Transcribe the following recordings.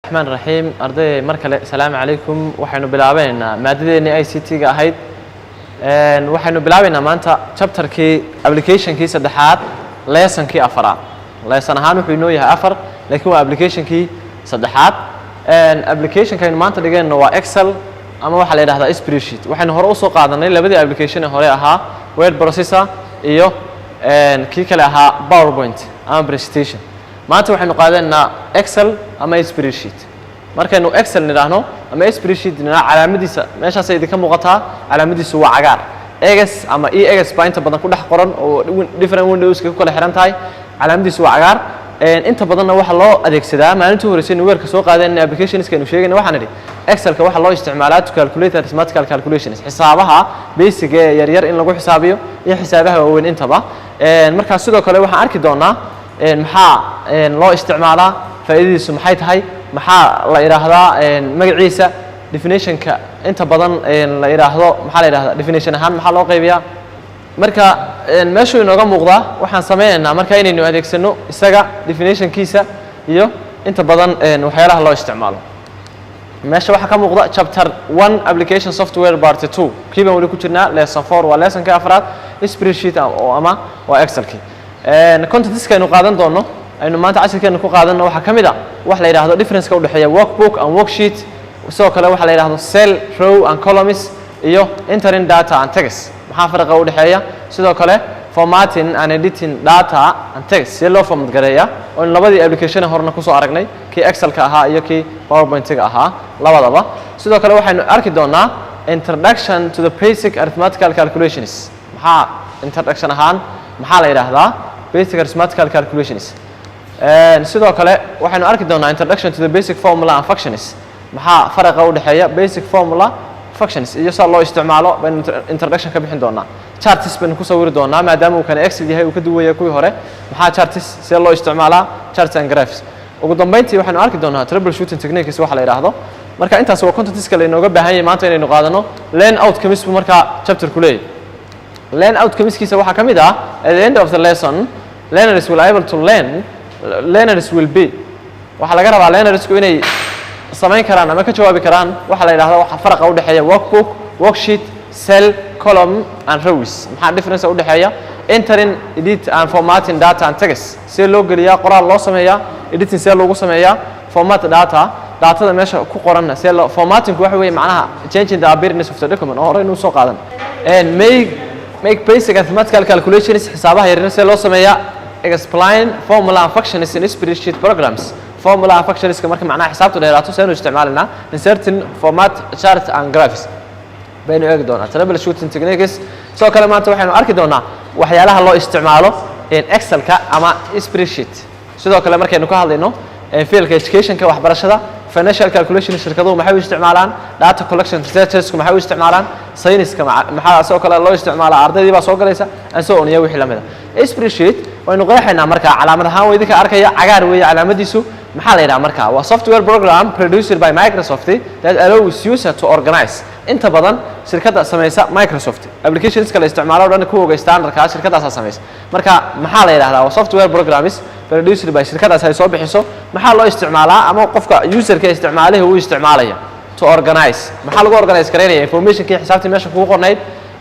الرحمن الرحيم أرضي مركلة السلام عليكم وحنو بلعبنا مادة ICT جاهد وحنو بلعبنا ما أنت chapter كي application كي صدحات lesson كي أفراد lesson هانو حينويها أفر لكن هو application كي صدحات application كان ما أنت لقينا هو Excel أما واحد اللي هذا spreadsheet وحنو هرقصو قاعدنا اللي بدي application هريها word processor إيوه كي كلها PowerPoint أما presentation ما أنت وحنا قاعدنا Excel أما spreadsheet مركا إنه Excel نراهنه أما spreadsheet نراه على مديسة ماشى سيدي كم مقطع على مديسة وعجار إجس أما إجس باينت بدنا كل حقرن أو different windows كل حرام تاي على مديسة وعجار أنت بدنا واحد الله أديك سدا ما أنتوا رسين ويرك سوق قاعدين applications كانوا شيء إنه واحد ندي Excel كواحد الله استعمالات calculator mathematical calculations حسابها basic يرير إن لقوا حسابيه حسابها وين أنت بقى مركا سيدا كله واحد أركي دونا maxaa loo isticmaalaa faa'iidadiisu maxay tahay maxaa la yiraahdaa magaciisa definition-ka inta badan la yiraahdo maxaa la yiraahdaa definition ahaan maxaa loo qaybiyaa marka meeshu inooga muuqda waxaan sameynaynaa marka inaynu adeegsano isaga definition-kiisa iyo inta badan waxyaalaha loo isticmaalo meesha waxa ka muuqda chapter 1 application software part 2 kiiba wali ku jirnaa lesson 4 waa lesson-ka afraad spreadsheet ama waa excel-ki contents كانوا قادن دونه إنه ما أنت عشان كانوا قادن واحد كميدا واحد اللي يراهدو difference كوده حيا workbook and worksheet وسوا كله واحد اللي يراهدو cell row and columns إيوه entering data and text محافظة كوده حيا سوا كله formatting and editing data and text يلو format قرية وإن لبدي application هورنا كوسو أرجني كي excel كأها إيوه كي powerpoint كأها لبضبا سوا كله واحد أركي دونا introduction to the basic arithmetical calculations محا introduction هان محا اللي يراهدا basic arithmetical calculations sidoo kale waxaanu arki doonaa introduction to the basic formula and functions maxaa faraqa u dhaxeeya basic formula functions iyo sida loo isticmaalo baan introduction ka bixin doonaa charts baan ku sawiri doonaa maadaama uu kan excel yahay uu ka duwaya kuwii hore maxaa charts sida loo isticmaalaa charts and graphs ugu dambeyntii waxaanu arki doonaa troubleshooting techniques waxa la yiraahdo marka intaas waa contents kale inooga baahan yahay maanta inaynu qaadano learn outcomes marka chapter ku leeyahay learn outcomes kiisa waxa kamid ah at the end of the lesson learners will able to learn learners will be waxa laga rabaa learnersku inay samayn karaan ama ka jawaabi karaan waxa la yiraahdo waxa faraqa u dhaxeeya workbook worksheet cell column and rows maxaa difference u dhaxeeya entering edit and formatting data and text si loo geliyaa qoraal loo sameeyaa editing si loogu sameeyaa format datada meesha ku qoran si loo formatting waxa weeye macnaha changing the appearance of the document oo hore inuu soo qaadan and make basic arithmetical calculations xisaabaha yaryar si loo sameeyaa explain formula and functions in spreadsheet programs formula and functions marka macnaha xisaabtu dheeraato si aanu isticmaalnaa in certain format chart and graphs baynu eegi doonaa troubleshooting techniques soo kale maanta waxaanu arki doonaa waxyaalaha loo isticmaalo in excel-ka ama spreadsheet sidoo kale markaynu ka hadlayno field education-ka waxbarashada financial calculation shirkaduhu maxay u isticmaalaan data collection researchers maxay u isticmaalaan science-ka maxaa soo kale loo isticmaalaa ardaydii baa soo galaysa and so on iyo wixii lamida spreadsheet waynu qeexaynaa marka calaamad ahaan way idinka arkaya cagaar weeye calaamadiisu maxaa la yiraahdaa marka waa software program produced by Microsoft that allows user to organize inta badan shirkadda sameeysa Microsoft applications kala isticmaalo dhan kuwa standardka shirkadaas sameeysa marka maxaa la yiraahdaa waa software programs produced by shirkadaas ay soo bixiso maxaa loo isticmaalaa ama qofka user-ka isticmaalaha uu isticmaalaya to organize maxaa lagu organize kareynaya information-ka xisaabta meesha ku qornayd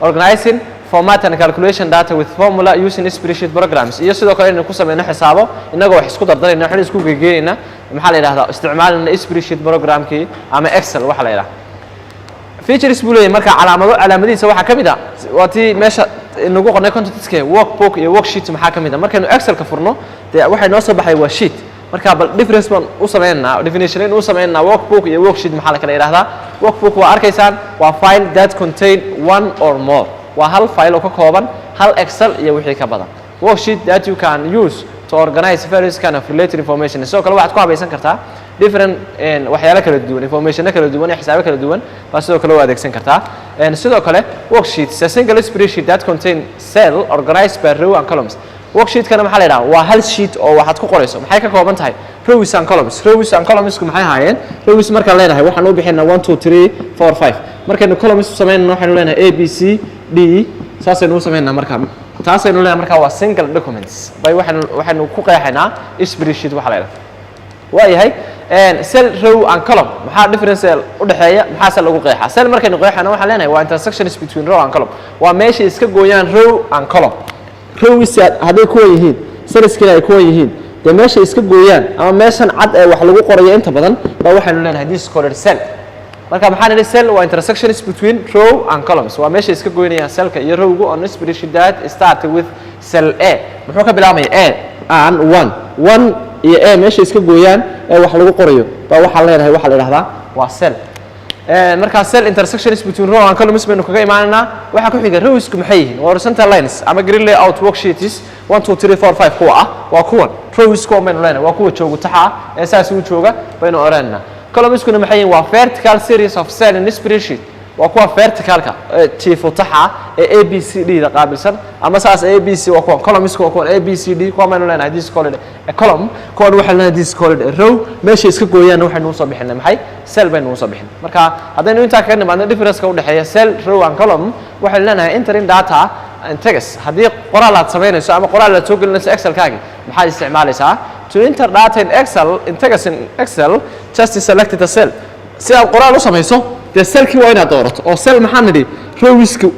organizing format and calculation data with formula using spreadsheet programs iyo sidoo kale inaan ku sameeyno xisaabo inagoo wax isku dardarayna waxaan isku geeyayna maxaa la yiraahdaa isticmaalna spreadsheet programkii ama excel waxa la yiraahdaa features buu leeyahay marka calaamadihiisa waxa kamid ah waatii meesha inagu qornay contents-ka workbook iyo worksheet maxaa kamid ah markaanu excel ka furno waxay noo soo baxay waa sheet marka bal difference baan u sameeynaa definition in u sameeynaa workbook iyo worksheet maxaa la kala yiraahdaa workbook waa arkaysaan waa file that contain one or more waa hal file oo ka kooban hal excel iyo wixii ka badan worksheet that you can use to organize various kind of related information soo kale waxaad ku habaysan kartaa different waxyaalo kala duwan information kala duwan iyo xisaabo kala duwan baa sidoo kale u adeegsan kartaa sidoo kale worksheet is a single spreadsheet that contain cell organized by row and columns worksheet kana maxaa la yiraahdaa waa hal sheet oo waxaad ku qorayso maxay ka kooban tahay rows and columns maxay haayeen rows marka leedahay waxaan u bixinaa 1 2 3 4 5 markaynu columns sameeyno waxaanu leenahay a b c d saasaynu u sameeynaa marka taasaynu leenahay marka waa single documents bay waxaanu ku qeexaynaa spreadsheet waxa la yiraahdaa waayahay cell row and column maxaa difference u dhaxeeya maxaa cell lagu qeexaa cell markaynu qeexana waxaan leenahay waa intersections between row and column waa meesha iska gooyaan row and column rows hadday kuwa yihiin cells-kina ay kuwa yihiin dee meesha iska gooyaan ama meeshan cad ee wax lagu qorayo inta badan baa waxaynu leenahay this is called cell marka maxaa nidhi cell waa intersections between row and columns waa meesha iska goynayaan cellka iyo rowgu on expression that start with cell A muxuu ka bilaabmaya A and 1 iyo A meesha iska gooyaan ee wax lagu qorayo baa waxaa leenahay waxa la yiraahdaa waa cell marka cell intersections between row and columns baynu kaga imaanayna waxa ku xiga rowsku maxay yihiin horizontal lines ama grid layout worksheets 1 2 3 4 5 kuwa ah waa kuwan rowsku baynu leenahay waa kuwa jooga taxa ee saas u jooga baynu oranayna columnskuna maxay yihiin waa vertical series of cell in spreadsheet waa kuwa verticalka tifo taxa ee ABCD da qaabilsan ama saas ABC waa kuwa columnsku waa kuwa ABCD kuwa baynu leenahay this called a column kuwa waxa leenahay this called a row meesha iska gooyaan waxaynu soo bixinay maxay cell baynu soo bixin marka haddaynu inta ka nimaadno difference-ka u dhaxeeya cell row and column waxay leenahay entering data and text haddii qoraal aad sameynayso ama qoraal la soo gelinayso Excel-kaaga maxaad isticmaalaysaa to enter data in Excel in text in Excel just select the cell si aad qoraal u samayso dee cellkii waa inaad doorato oo cell maxaa nidhi rowsku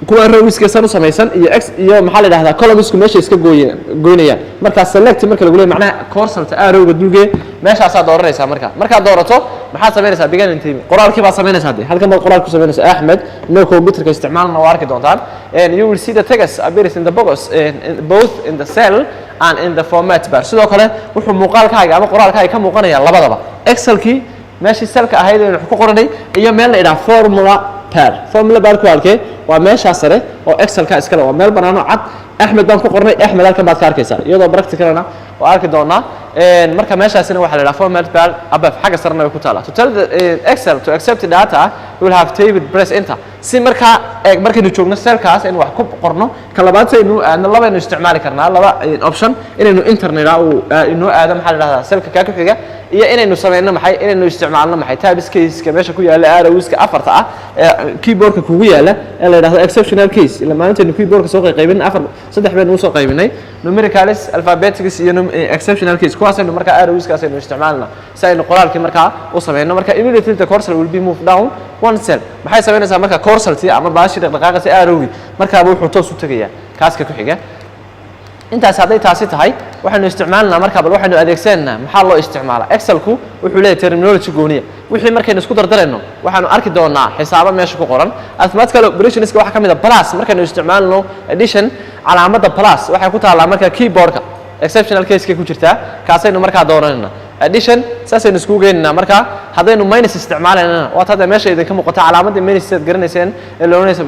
kuwa rowska san u samaysan iyo x iyo maxaa la yiraahdaa columnsku meesha iska gooynayaan marka select marka lagu leeyahay macnaha cursorta arrowga dulge meeshaas aad dooranaysaa marka doorato maxaad sameynaysaa beginning time qoraalkii baad sameynaysaa hadii halkan baad qoraal ku sameynaysaa Ahmed no computerka isticmaalna waa arki doontaan and you will see the text appears in the box both in the cell and in the format bar sidoo kale wuxuu muuqaalkaaga ama qoraalkaaga ka muuqanaya labadaba Excelkii meeshii cellka ahayd ee ku qoranay iyo meel la yiraahdo formula bar ku halkee waa meesha sare oo Excel-ka iska waa meel banaano cad Ahmed baan ku qornay Ahmed halkan baad ka arkaysaa iyadoo practicalna oo arki doonaa marka meeshaasina waxa la yiraahdaa format bar above xagga sarena way ku taala to tell the Excel to accept data you will have to press enter si markaynu joogno cellkaas in wax ku qorno ka labaad saynu aadna laba inuu isticmaali karnaa laba option inaynu internet inuu aado maxaa la yiraahdaa cellka ka xiga iyo inaynu sameeyno maxay inaynu isticmaalno maxay tabs case-ka meesha ku yaala arrowska afarta ah keyboardka kugu yaala ee la yiraahdo exceptional case ila maanta keyboardka soo qaybin saddex baynu u soo qaybinay numericals alphabetics iyo exceptional case kuwaasaynu marka arrowskaas aynu isticmaalna si aynu qoraalkii marka u sameeyno marka immediately the cursor will be moved down one cell maxay sameynaysaa marka cursortii ama baashi dhaqdhaqaaqa si arrowgi marka wuxuu toos u tagayaa kaaska ku xiga intaas hadday taasi tahay waxaanu isticmaalnaa marka bal waxaanu adeegsanaa maxaa loo isticmaalaa Excel-ku wuxuu leeyahay terminology gooniya wixii markaynu isku dardarayno waxaanu arki doonaa xisaabo meesha ku qoran mathematical operations-ka waxa kamid ah plus markaynu isticmaalno addition calaamadda plus waxay ku taalaa marka keyboard-ka exceptional case-ka ku jirta kaasaynu marka dooranayna addition saasaynu isku geynaa marka haddaynu minus isticmaalayna waa tada meesha idin ka muuqata calaamadda minus aad garanayseen ee loonaysa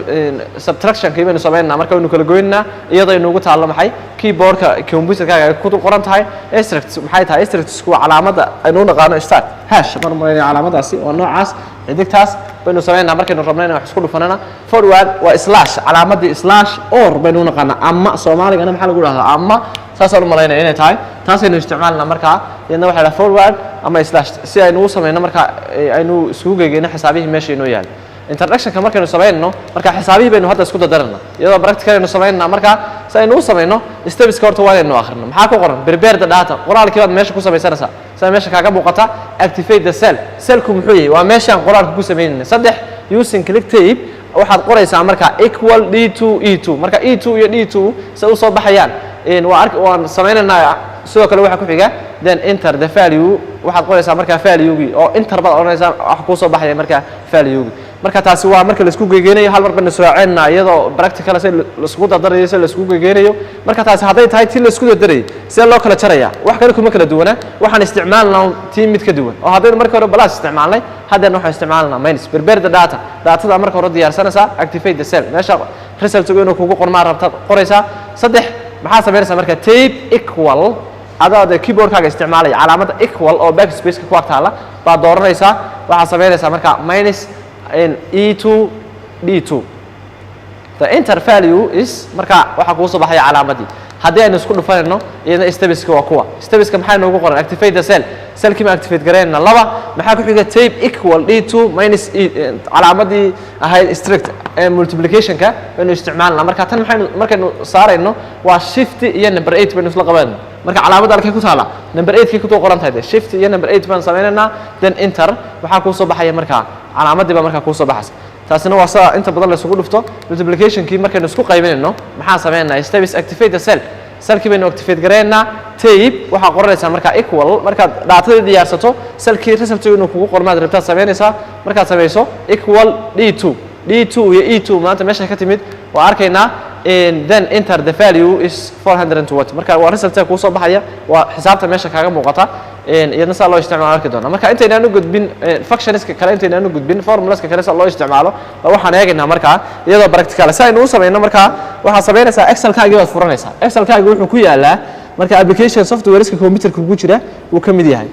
subtraction ka baynu sameeynaa marka aynu kala goynaa iyadoo aynu ugu taalo maxay keyboardka computerkaaga ku qoran tahay asterisk maxay tahay asterisk waa calaamadda aynu naqaano start hash marmarayna calaamadaasi oo noocaas xidigtaas baynu sameeynaa markaynu rabnayna wax isku dhufanana forward waa slash calaamadii slash or baynu naqaanaa ama Soomaaligana maxaa lagu yiraahdaa ama saasoo malaynaa inay tahay taasaynu isticmaalnaa marka iyadna waxa la forward ama slash si aynu u sameeyno marka aynu isugu geeyno xisaabihii meesha inoo yaal introduction-ka markaynu sameeyno marka xisaabihii baynu hadda isku dardarna iyadoo practical aynu sameeynaa marka si aynu u sameeyno steps-ka horta waa inaynu akhrino maxaa ku qoran prepare the data qoraalkii baad meesha ku samaysanaysaa sida meesha kaaga muuqata activate the cell cellku muxuu yahay waa meeshaan qoraalka ku sameeynayna saddex using click tape waxaad qoraysaa marka equal d2 e2 marka e2 iyo d2 si u soo baxayaan waan sameeynaa sidoo kale waxa ku xiga then enter the value waxaad qoraysaa marka value-gi oo enter baad oranaysaa wax ku soo baxaya marka value-gi marka taasi waa marka la isku geeynayo hal mar baan soo raacayna iyadoo practical la isku dardarayo la isku geeynayo marka taasi haday tahay tii la isku dardaray si loo kala jaraya wax kale kuma kala duwana waxaan isticmaalnaa tii mid ka duwan oo haddii marka hore plus isticmaalnay haddana waxaan isticmaalnaa minus prepare the data datada marka hore diyaarsanaysaa activate the cell meesha result-ku inuu kugu qormaa rabta qoraysaa saddex maxaa sameynaysaa marka tape equal adoo keyboard-kaaga isticmaalaya calaamadda equal oo backspace-ka ku agtaala baad dooranaysaa waxaa sameynaysaa marka minus e2 d2 the enter value is marka waxa ku soo baxaya calaamadii haddii aynu isku dhufanayno iyadana stebiska waa kuwa stebiska maxaa noogu qoran activate the cell cellkii ma activate gareynna laba maxaa ku xiga tape equal d2 minus calaamadii ahayd strict multiplicationka baynu isticmaalnaa marka tan markaynu saarayno waa shift iyo number 8 baynu isla qabanayno marka calaamadda halkay ku taala number 8 kii ku qoran tahay shift iyo number 8 baan sameeynaa then enter waxaa ku soo baxaya marka calaamadii baa marka ku soo baxaysa taasina waa saa inta badan la isugu dhufto multiplicationkii markaynu isku qaybinayno maxaa sameeynaa steps activate the cell cellkii baynu activate gareynaa tape waxaa qoranaysaa marka equal markaad dhaatadii diyaarsato cellkii resultiga inuu kugu qormaad rabtaad sameynaysaa markaad sameyso equal d2 iyo e2 maanta meesha ka timid waa arkaynaa then enter the value is 420 marka waa resultiga kuu soo baxaya waa xisaabta meesha kaaga muuqata iyadna saa loo isticmaalo arki doona marka intaynaan u gudbin functionska kale intaynaan u gudbin formulaska kale saa loo isticmaalo waxaan eegaynaa markaa iyadoo practical si aynu u sameyno markaa waxaad sameynaysaa excelkaagii waad furanaysaa excelkaagii wuxuu ku yaalaa marka application softwareska computerka kugu jira wuu ka mid yahay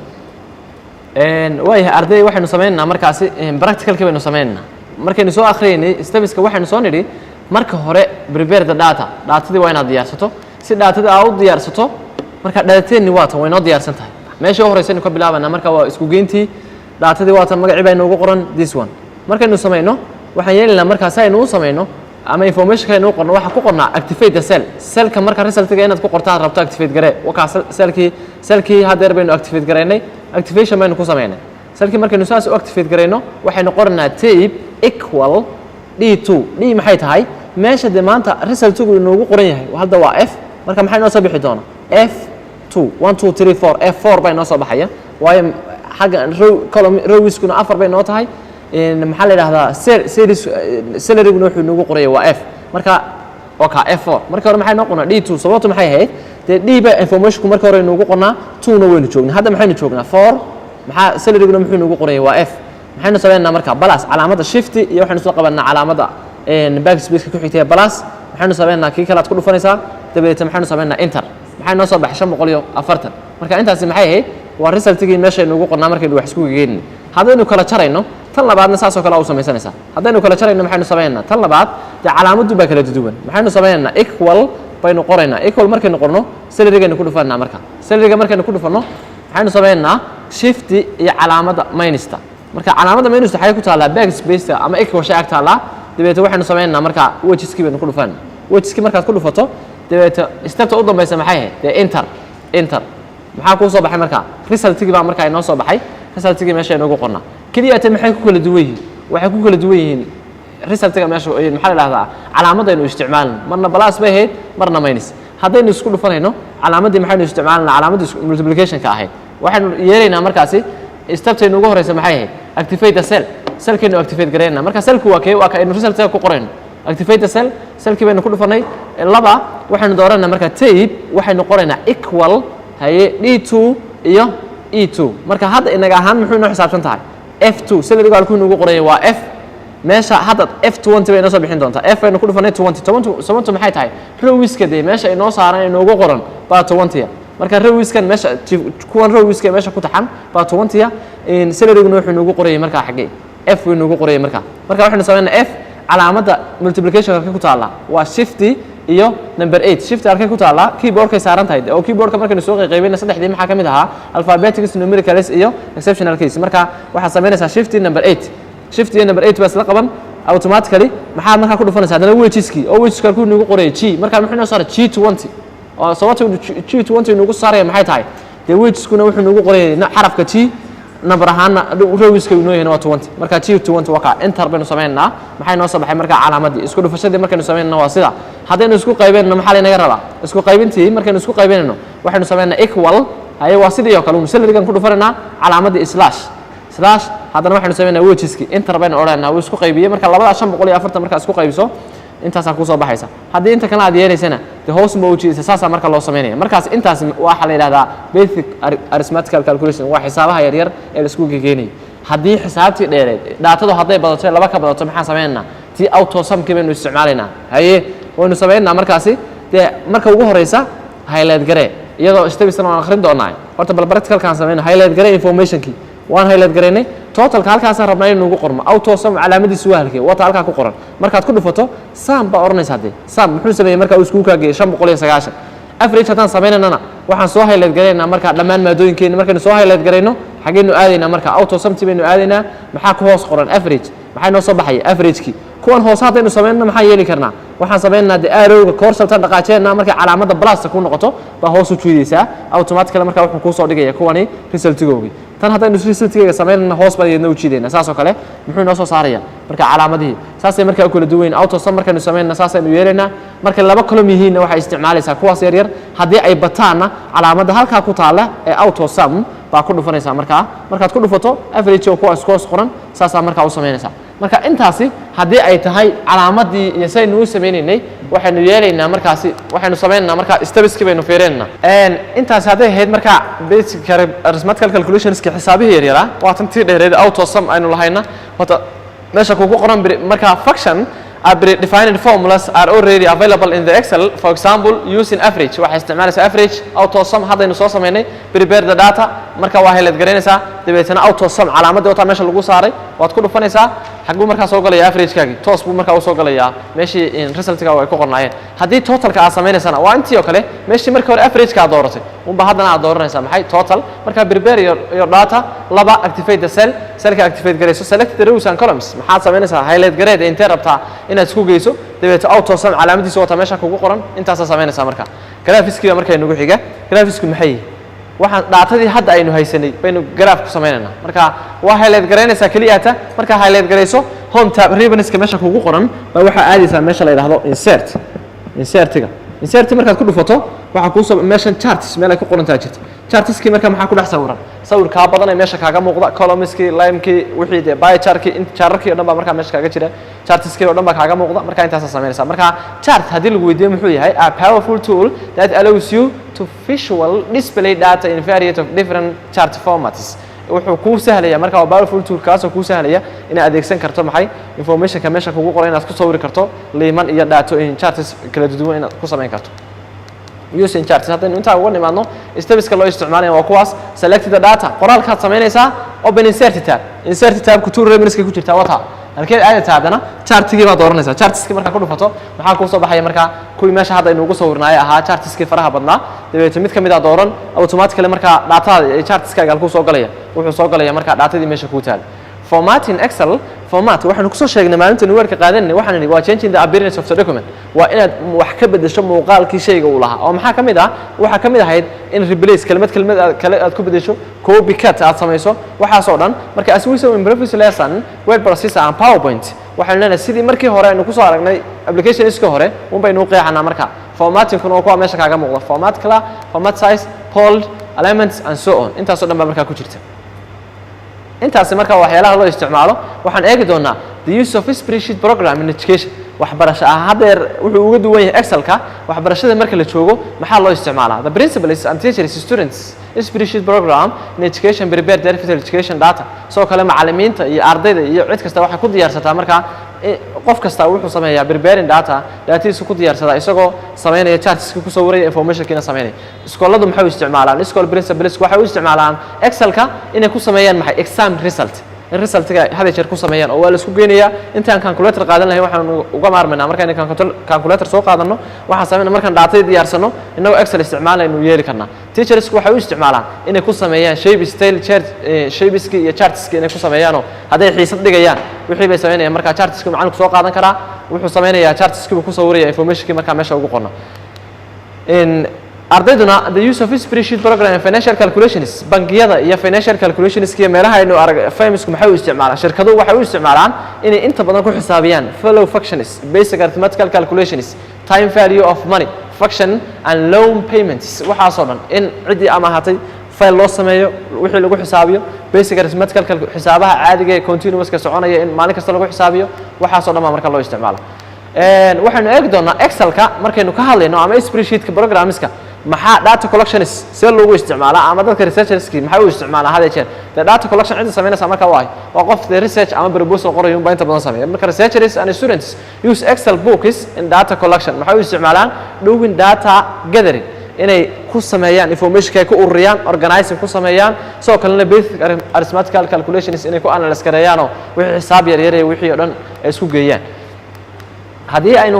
waayahay arday waxaynu sameynaynaa markaasi practicalkii baynu sameynaynaa markaynu soo akhriyaynay stebiska waxaynu soo nidhi marka hore prepare the data daatadii waa inaad diyaarsato si daatadii aad u diyaarsato marka dhalateenni waa tan way noo diyaarsan tahay meesha u horeysa aynu ka bilaabanaa marka waa isku geyntii daatadii waa tan magacii baa inoogu qoran this one markaynu sameyno waxaan yeelaynaa markaa si aynu u sameyno ama informationka aynu u qorno waxaa ku qornaa activate the cell cellka marka resultiga inaad ku qortaad rabto activate garee wakaa cellkii hadeer baynu activate gareynay activation baynu ku sameynay cellkii markaynu saas u activate gareyno waxaynu qoranaa tape equal d2 d maxay tahay meesha dee maanta resultigu inoogu qoran yahay hadda waa f marka maxay noo soo bixi doona f2 1 2 3 4 f4 bay noo soo baxaya waayo xagga rowiskuna 4 bay noo tahay maxaa la yidhahdaa salaryguna wuxuu inoogu qoraya waa f marka oka f4 marka hore maxay noo qornaa d2 sababtu maxay ahayd dee d ba informationku marka hore inoogu qornaa 2 na waynu joognaa hadda maxaynu joognaa 4 maxaa salaryguna muxuu inoogu qoraya waa f maxaynu sameynaa marka balas calaamadda shift iyo waxaynu soo qabanaa calaamadda backspace ku xigtay balas maxaynu sameynaa kii kale aad ku dhufanaysaa dabeetana maxaynu sameynaa enter maxay noo soo baxay 540 marka intaasi maxay ahayd waa resultigii meesha inoogu qornaa markaynu wax isku geeyno haddaynu kala jarayno tan labaadna saasoo kale u samaysanaysaa haddaynu kala jarayno maxaynu sameynaa tan labaad dee calaamaddu baa kala duwan maxaynu sameynaa equal baynu qoraynaa equal markaynu qorno salarygaynu ku dhufanaa marka salaryga markaynu ku dhufanno maxaynu sameynaa shift iyo calaamadda minusta marka calaamadda minusta waxay ku taallaa backspace ama equal shay ag taallaa dabeetana waxaynu sameynaa marka wedgeski baynu ku dhufanaa wedgeski markaad ku dhufato dabeetana stepta u dambaysa maxay ahayd dee enter maxaa kuu soo baxay marka resultigii baa markaa inoo soo baxay resultigii meesha inoogu qornaa keliyata maxay ku kala duwan yihiin waxay ku kala duwan yihiin resultiga meesha maxaa la yidhahdaa calaamadaynu isticmaalno marna balas bay ahayd marna minus haddaynu isku dhufanayno calaamaddii maxaynu isticmaalnaa calaamaddii multiplicationka ahayd waxaynu yeelaynaa markaasi steptaynu ugu horeysa maxay ahayd activate the cell cellkaynu activate gareynaa marka cellku waa kee waa ka aynu resultiga ku qorayno activate the cell cellkii baynu ku dhufanay laba waxaynu dooranaa marka tape waxaynu qoraynaa equal haye d2 iyo e2 marka hadda inaga ahaan muxuu inoo xisaabsan tahay f2 salaryga halkuu inoogu qoraya waa f meesha hadda f20 bay inoo soo bixin doontaa f aynu ku dhufanay 20 sababtu maxay tahay rowiska dee meesha inoo saaran inoogu qoran baa 20 marka rowiskan meesha kuwan rowiska meesha ku taxan baa 20 salaryguna wuxuu inoogu qorayay markaa xaggee f wuu inoogu qorayay marka waxaynu sameynaa f calaamadda multiplication halkay ku taallaa waa shift iyo number 8 shift halkay ku taallaa keyboardkay saaran tahay oo keyboardka markaynu soo qaybinay saddexdii maxaa ka mid ahaa alphabetics numericals iyo exceptional case marka waxaad samaynaysaa shift number 8 shift iyo number 8 baa isla qaban automatically maxaad markaa ku dhufanaysaa haddana wedgeski oo wedgeska halkuu inoogu qorayay g marka muxuu inoo saaray g20 oo sababta g20 inoogu saaraya maxay tahay dee wedgeskuna wuxuu inoogu qorayay xarafka g number ahaana rowiska inoo yahay waa 20 marka g20 waa ka enter baynu sameynaa maxay noo soo baxay marka calaamadii isku dhufashadii markaynu sameynaa waa sida haddaynu isku qaybinayno maxaa laynaga rabaa isku qaybintii markaynu isku qaybinayno waxaynu sameynaa equal haye waa sidii oo kale salarygan ku dhufanayna calaamadii slash haddana waxaynu sameynaa wedgeski enter baynu odhanaa wuu isku qaybiyey marka labada 540 markaa isku qaybiso intaasaa kuu soo baxaysa haddii inta kale aad yeelaysana dee hoos ma ujeedisa saasaa marka loo sameynaya markaas intaas waxaa la yidhahdaa basic arithmetical calculation waa xisaabaha yaryar ee la isku gegeenayay haddii xisaabtii dheereed dhaatadu hadday badato laba ka badato maxaan sameynaynaa tii autosumkii baynu isticmaalaynaa haye waynu sameynaa markaasi dee marka ugu horeysa highlight garee iyadoo stebisana waan akhrin doonaa horta bal practicalkaan sameyno highlight garee informationkii waan highlight gareynay totalka halkaasaan rabnaa inuu ugu qormo autosum calaamadiisu waa halkee wata halkaa ku qoran markaad ku dhufato sam baa oranaysa haddee sam muxuu sameeyey marka uu iskugu kaageeyey 590 average haddaan samaynanana waxaan soo highlight garaynaa markaa dhammaan maadooyinkeena markaynu soo highlight garayno xageenu aadaynaa marka autosumti baynu aadaynaa maxaa ku hoos qoran average maxay noo soo baxaya averagekii kuwan hoose haddaynu samaynana maxaan yeeli karnaa waxaan samaynanaa dee arrowga korsaltan dhaqaajeenna markay calaamadda plusta ku noqoto baa hoos u jiidaysaa automatically markaa wuxuu kuu soo dhigaya kuwani resultigoogii tan haddaynu resultigeyga samaynana hoos baan iyadna u jiidaynaa saas oo kale muxuu inoo soo saaraya marka calaamadihii saasay markaa u kala duwayn autosum markaynu samaynana saasaynu yeelaynaa markay laba column yihiinna waxay isticmaalaysaa kuwaas yar yar haddii ay bataanna calaamadda halkaa ku taalla ee autosum baa ku dhufanaysaa markaad ku dhufato average oo kuwa isku hoos qoran saasaa markaa u samaynaysaa marka intaasi haddii ay tahay calaamadii iyo saynu u sameynaynay waxaynu yeelaynaa markaasi waxaynu sameynaynaa markaa stepskii baynu fiirinaynaa intaasi hadday ahayd markaa basic arithmetical calculationski xisaabihii yaryaraa waa tan tii dheereed autosum aynu lahayna wata meesha kugu qoran markaa function predefined formulas are already available in the Excel. For example, using average waxay isticmaalaysaa average autosum haddaynu soo samaynay prepare the data marka waa highlight garaynaysaa dabeetana autosum calaamadii wataa meesha lagu saaray waad ku dhufanaysaa xaguu markaa soo galaya averagekaagii toos buu markaa u soo galayaa meeshii resultka ay ku qornaayeen haddii totalka aad samaynaysana waa intii oo kale meeshii markii hore averageka aad dooratay unba haddana aad dooranaysaa maxay total markaa prepare your data laba activate the cell cellka activate garayso select the rows and columns maxaad samaynaysaa highlight gareed intee rabtaa inaad isku geyso dabeeta autosum calaamadiisa wata meesha kugu qoran intaasaa samaynaysaa marka graphiskiiba markay nagu xiga graphisku maxay yihiin waxaan dhaatadii hadda aynu haysanay baynu graph ku samaynayna marka waa highlight garaynaysaa keliyata markaa highlight garayso home tab ribbonska meesha kugu qoran baa waxaa aadaysaa meesha la yidhaahdo insert markaad ku dhufato waxaa kuu soo meeshan charts meel ay ku qorantaa jirta chartskii marka maxaa ku dhex sawiran sawirkaa badan ee meesha kaaga muuqda columnskii limekii wixii dee bichartkii chararkii o dhan baa markaa meesha kaaga jira chartskii o dhan baa kaaga muuqda marka intaasaa samaynaysaa marka chart haddii lagu weydiiyo muxuu yahay a powerful tool that allows you to visual display data in variety of different chart formats wuxuu kuu sahlaya marka waa powerful tool kaasoo kuu sahlaya inaad adeegsan karto maxay informationka meesha kugu qoran inaad ku sawiri karto liiman iyo daato in charts kala duwan inaad ku samayn karto using charts haddaynu intaa uga nimaadno stepeska loo isticmaalaya waa kuwaas select the data qoraalkaad samaynaysaa open insert tabku two ribbonska ku jirtaa wata halkeed aadaytaa haddana chartigii baad dooranaysaa chartiskii markaa ku dhufato maxaa kuu soo baxaya markaa kuwii meesha hadda aynu ugu sawirnaaye ahaa chartiskii faraha badnaa dabeetna mid ka mid a dooran automatically markaa dhaataada chartiskaaga halkuu soo galaya wuxuu soo galaya markaa dhaatadii meesha kuu taala format in Excel format waxaanu kusoo sheegnay maalinta nuwerka qaadanay waxaan nidhi waa changing the appearance of the document waa inaad wax ka bedesho muuqaalkii shayga uu lahaa oo maxaa ka mid ah waxaa ka mid ahayd in replace kelmad kale aad ku bedesho copy cut aad samayso waxaas oo dhan marka as we saw in previous lesson word processor and PowerPoint waxaan leenahay sidii markii hore aynu kusoo aragnay applicationska hore un baynu u qeexanaa marka formattingkuna waa kuwa meesha kaaga muuqda format color format size bold alignments and so on intaas oo dhan baa markaa ku jirta intaasi marka waxyaalaha loo isticmaalo waxaan eegi doonaa the use of spreadsheet program in education waxbarasho hadeer wuxuu uga duwan yahay Excelka waxbarashada marka la joogo maxaa loo isticmaalaa the principals and teachers students spreadsheet program in education prepare derivative education data soo kale macallimiinta iyo ardayda iyo cid kasta waxay ku diyaarsataa marka qof kasta wuxuu sameeyaa preparing data ku diyaarsadaa isagoo sameynaya chartska ku sawiraya informationkiina sameynaya iskooladu maxay u isticmaalaan school principals waxay u isticmaalaan Excelka inay ku sameeyaan maxay exam resultka hada jeer ku sameeyaan oo waa la isku geenayaa intaan calculator qaadan lahayn waxaan uga maarmaynaa markaan calculator soo qaadano waxaan sameynaa markaan data diyaarsano inagoo Excel isticmaalaynu yeeli karnaa teachers waxay u isticmaalaan inay ku sameeyaan shape style chart shapeski iyo chartski inay ku sameeyaan haday xiisad dhigayaan wixii bay sameynayaan marka chartski macalinku soo qaadan karaa wuxuu sameynayaa chartski ku sawiraya informationki marka meesha ugu qorno ardayduna the use of spreadsheet program and financial calculations bangiyada iyo financial calculations kiyo meelaha aynu arag firmsku maxay u isticmaalaan shirkaduhu waxay u isticmaalaan inay inta badan ku xisaabiyaan fellow functions basic arithmetical calculations time value of money function and loan payments waxaas oo dhan in cidii amaahatay file loo sameeyo wixii lagu xisaabiyo basic arithmetical xisaabaha caadiga ee continuous-ka soconaya in maalin kasta lagu xisaabiyo waxaas oo dhan marka loo isticmaalo waxaanu eegi doonaa Excelka markaynu ka hadlayno ama spreadsheetka programska maxaa data collections see loogu isticmaalaa ama dadka researcherski maxay u isticmaalaan hada jeer data collection cidda sameynaysa marka waa qof research ama proposal qorayo inta badan sameeya marka researchers and students use Excel books in data collection maxay u isticmaalaan doing data gathering inay ku sameeyaan information ku ururiyaan organizing ku sameeyaan soo kalena basic arithmetical calculations inay ku analyze gareeyaan oo wixii xisaab yar yar wixii oo dhan ay isku geeyaan haddii aynu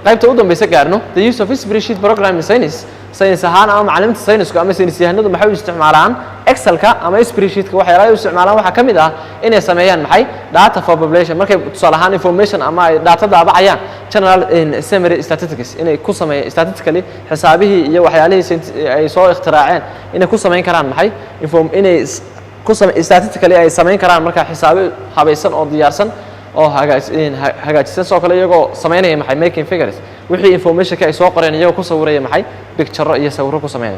qaybta u dambaysa gaarno the use of spreadsheet program in science saynis ahaan ama macallimiinta saynisku ama saynis yahanadu maxay u isticmaalaan excelka ama spreadsheetka waxyaalaha ay u isticmaalaan waxa kamid ah inay sameeyaan maxay data for population markay tusaale ahaan information ama ay data daabacayaan general summary statistics inay ku sameeyaan statistically xisaabihii iyo waxyaalihii ay soo ikhtiraaceen inay ku sameyn karaan maxay inay ku sameeyaan statistically ay sameyn karaan marka xisaabi habaysan oo diyaarsan oo hagaajisan soo kale iyagoo sameynaya maxay making figures wixii information ka ay soo qoreen iyagoo ku sawiraya maxay picture iyo sawirro ku sameeyay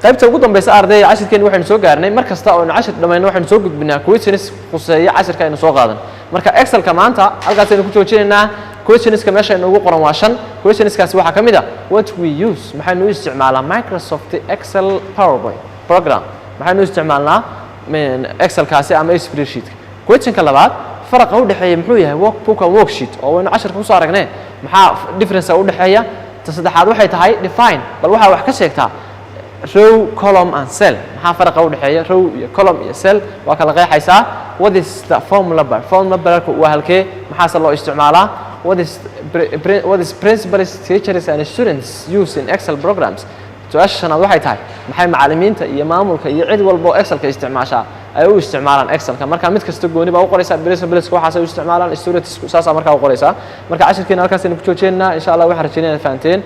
qaybta ugu dambaysa ardayda cashirkeen waxaynu soo gaarnay mar kasta oo cashir dhamayno waxaynu soo gudbinaa questions khuseeya cashirka aynu soo qaadan marka excelka maanta halkaas aynu ku joojinaynaa questionska meesha aynu ugu qoran waa 5 questionskaasi waxa kamid ah what we use maxaynu u isticmaalaa Microsoft Excel PowerPoint program maxaynu u isticmaalnaa excelkaasi ama spreadsheet questionka labaad فرق هو دحية محوية workbook أو worksheet أو إنه 10 كوسا رجناه محا difference أو دحية تصدق هذا واحد هاي define بل واحد كشيكتها row column and cell محا فرق أو دحية row column cell وكلا غير حيسا what is the formula bar formula bar وهالكي محا صار استعمالها what is principles teachers and students use in Excel programs تؤشرنا واحد هاي محا معلمين تي مامولك يعيد والبو Excel كاستعماشها ay u isticmaalaan excelka marka mid kasta gooni baa u qoraysa principles waxa ay u isticmaalaan students saasa marka u qoraysa marka cashirkeena halkaas aynu ku joojeenaa insha Allah waxaan rajaynayaa fahanteen